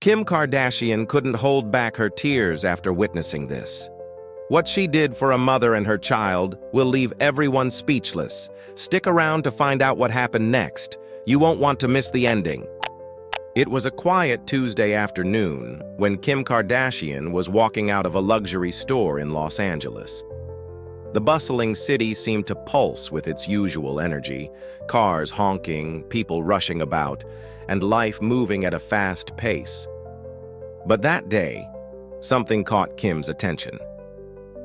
Kim Kardashian couldn't hold back her tears after witnessing this. What she did for a mother and her child will leave everyone speechless. Stick around to find out what happened next. You won't want to miss the ending. It was a quiet Tuesday afternoon when Kim Kardashian was walking out of a luxury store in Los Angeles. The bustling city seemed to pulse with its usual energy, cars honking, people rushing about, and life moving at a fast pace. But that day, something caught Kim's attention.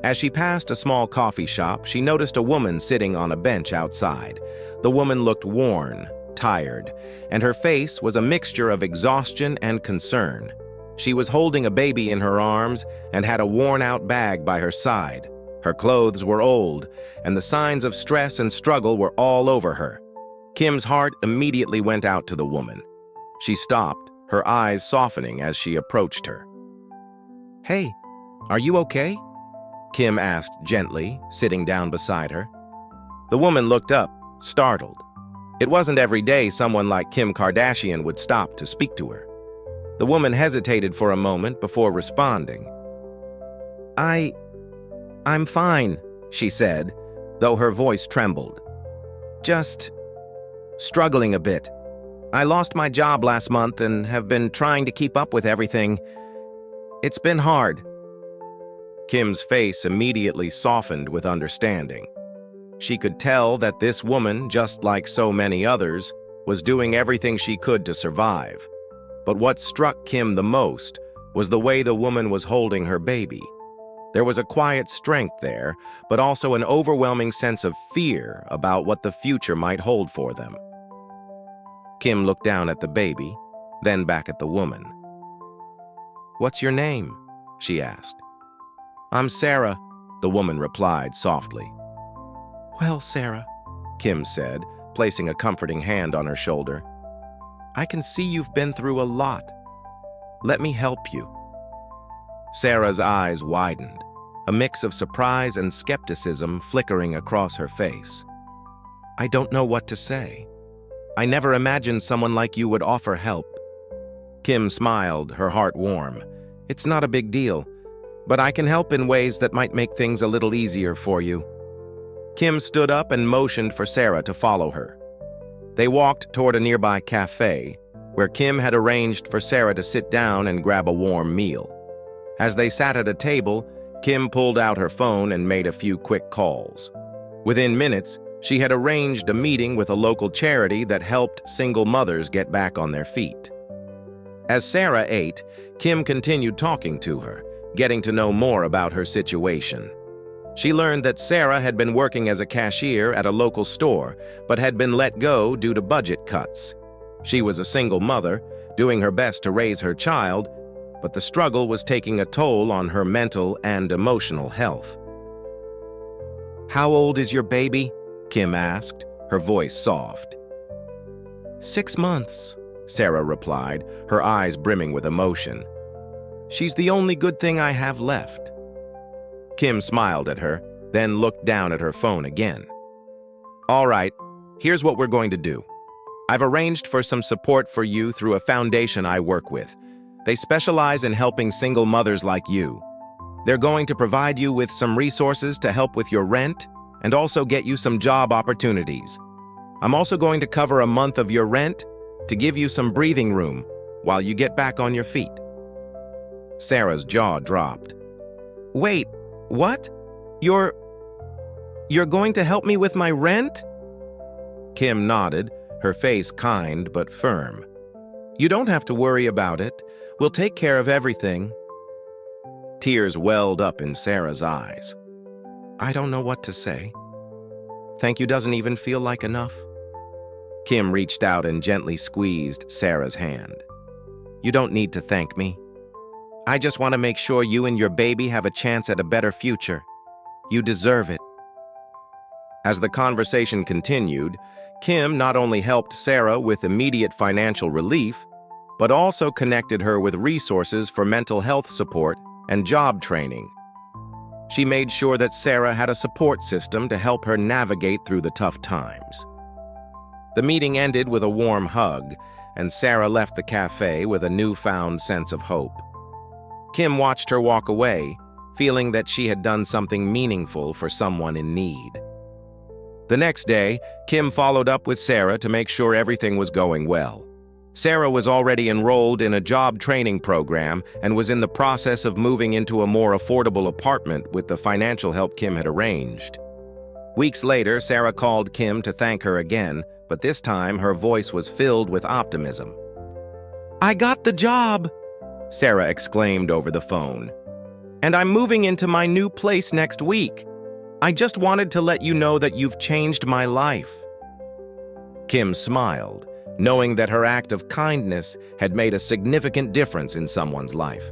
As she passed a small coffee shop, she noticed a woman sitting on a bench outside. The woman looked worn, tired, and her face was a mixture of exhaustion and concern. She was holding a baby in her arms and had a worn-out bag by her side. Her clothes were old, and the signs of stress and struggle were all over her. Kim's heart immediately went out to the woman. She stopped, her eyes softening as she approached her. "Hey, are you okay?" Kim asked gently, sitting down beside her. The woman looked up, startled. It wasn't every day someone like Kim Kardashian would stop to speak to her. The woman hesitated for a moment before responding. I'm fine," she said, though her voice trembled. "Just struggling a bit. I lost my job last month and have been trying to keep up with everything. It's been hard." Kim's face immediately softened with understanding. She could tell that this woman, just like so many others, was doing everything she could to survive. But what struck Kim the most was the way the woman was holding her baby. There was a quiet strength there, but also an overwhelming sense of fear about what the future might hold for them. Kim looked down at the baby, then back at the woman. "What's your name?" she asked. "I'm Sarah," the woman replied softly. "Well, Sarah," Kim said, placing a comforting hand on her shoulder, "I can see you've been through a lot. Let me help you." Sarah's eyes widened, a mix of surprise and skepticism flickering across her face. "I don't know what to say. I never imagined someone like you would offer help." Kim smiled, her heart warm. "It's not a big deal, but I can help in ways that might make things a little easier for you." Kim stood up and motioned for Sarah to follow her. They walked toward a nearby cafe, where Kim had arranged for Sarah to sit down and grab a warm meal. As they sat at a table, Kim pulled out her phone and made a few quick calls. Within minutes, she had arranged a meeting with a local charity that helped single mothers get back on their feet. As Sarah ate, Kim continued talking to her, getting to know more about her situation. She learned that Sarah had been working as a cashier at a local store, but had been let go due to budget cuts. She was a single mother, doing her best to raise her child, but the struggle was taking a toll on her mental and emotional health. "How old is your baby?" Kim asked, her voice soft. 6 months, Sarah replied, her eyes brimming with emotion. "She's the only good thing I have left." Kim smiled at her, then looked down at her phone again. "All right, here's what we're going to do. I've arranged for some support for you through a foundation I work with. They specialize in helping single mothers like you. They're going to provide you with some resources to help with your rent and also get you some job opportunities. I'm also going to cover a month of your rent to give you some breathing room while you get back on your feet." Sarah's jaw dropped. "Wait, what? You're going to help me with my rent?" Kim nodded, her face kind but firm. "You don't have to worry about it. We'll take care of everything." Tears welled up in Sarah's eyes. "I don't know what to say. Thank you doesn't even feel like enough." Kim reached out and gently squeezed Sarah's hand. "You don't need to thank me. I just want to make sure you and your baby have a chance at a better future. You deserve it." As the conversation continued, Kim not only helped Sarah with immediate financial relief, but also connected her with resources for mental health support and job training. She made sure that Sarah had a support system to help her navigate through the tough times. The meeting ended with a warm hug, and Sarah left the cafe with a newfound sense of hope. Kim watched her walk away, feeling that she had done something meaningful for someone in need. The next day, Kim followed up with Sarah to make sure everything was going well. Sarah was already enrolled in a job training program and was in the process of moving into a more affordable apartment with the financial help Kim had arranged. Weeks later, Sarah called Kim to thank her again, but this time her voice was filled with optimism. "I got the job," Sarah exclaimed over the phone. "And I'm moving into my new place next week. I just wanted to let you know that you've changed my life." Kim smiled, knowing that her act of kindness had made a significant difference in someone's life.